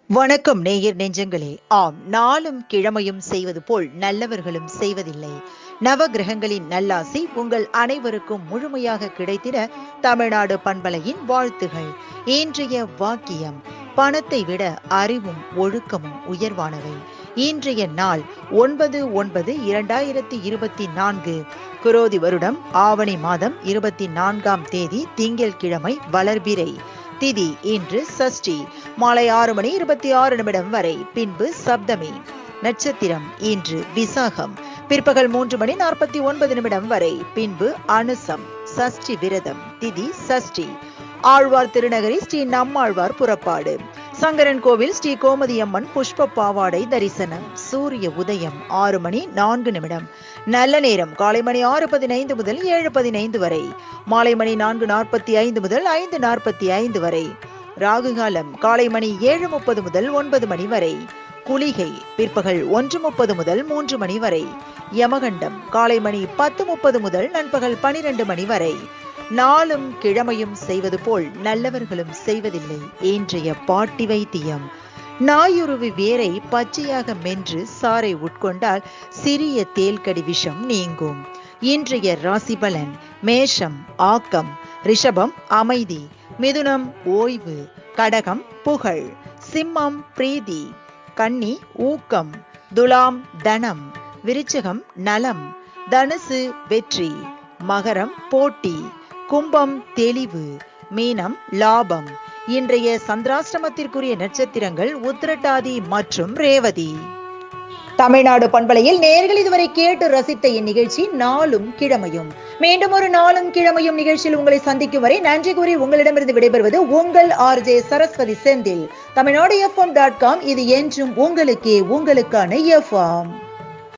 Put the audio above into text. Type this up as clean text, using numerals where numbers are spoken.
வணக்கம் நேயர் நெஞ்சங்களே. ஆம், நாளும் கிழமையும் செய்வது போல் நல்லவர்களும் செய்வதில்லை. நவ கிரகங்களின் நல்லாசி உங்கள் அனைவருக்கும் முழுமையாக கிடைத்திட தமிழ்நாடு பண்பலையின் வாழ்த்துகள். இன்றைய வாக்கியம்: பணத்தை விட அறிவும் ஒழுக்கமும் உயர்வானவை. இன்றைய நாள் 9/9/2024, குரோதி வருடம் ஆவணி மாதம் 24ஆம் தேதி திங்கட்கிழமை, வளர்பிறை. திதி இன்று சஷ்டி. மாலை 6:26 வரை, பின்பு சப்தமி. நட்சத்திரம் இன்று விசாகம். பிற்பகல் 3:49 வரை, பின்பு அனுசம். சஷ்டி விரதம். திதி சஷ்டி. ஆழ்வார் திருநகரி ஸ்ரீ நம்மாழ்வார் புறப்பாடு. சங்கரன் கோவில் ஸ்ரீ கோமதியம்மன் புஷ்ப பாவாடை தரிசனம். சூரிய உதயம் 6:04. நல்ல நேரம் காலை மணி 6:15 முதல் 7:15 வரை. மாலை மணி 4:45 முதல் 5:45 வரை. ராகு காலம் காலை மணி 7:30 முதல் 9 மணி வரை. குளிகை பிற்பகல் 1:30 முதல் 3 மணி வரை. யமகண்டம் காலை மணி 10:30 முதல் நண்பகல் 12 மணி வரை. நாளும் கிழமையும் செய்வது போல் நல்லவர்களும் செய்வதில்லை. இன்றைய பாட்டி வைத்தியம்: நாயுருவி வேரை பச்சையாக மென்று சாறை உட்கொண்டால் சிறிய தேல்கடி விஷம் நீங்கும். இன்றைய ராசி பலன்: மேஷம் ஆக்கம், ரிஷபம் அமைதி, மிதுனம் ஓய்வு, கடகம் புகழ், சிம்மம் பிரீதி, கன்னி ஊக்கம், துலாம் தனம், விருச்சிகம் நலம், தனுசு வெற்றி, மகரம் போட்டி, கும்பம் தெளிவு, மீனம் லாபம். இன்றைய சந்திராஷ்டமத்திற்குரிய நட்சத்திரங்கள் உத்திரட்டாதி மற்றும் ரேவதி. தமிழ்நாடு பண்பலையில் நேயர்கள் இதுவரை கேட்டு ரசித்த இந்நிகழ்ச்சி நாளும் கிழமையும். மீண்டும் ஒரு நாளும் கிழமையும் நிகழ்ச்சியில் உங்களை சந்திக்கும் வரை நன்றி கூறி உங்களிடமிருந்து விடைபெறுவது உங்கள் RJ சரஸ்வதி செந்தில். தமிழ்நாடு FM.com. இது என்றும் உங்களுக்கே, உங்களுக்கான FM.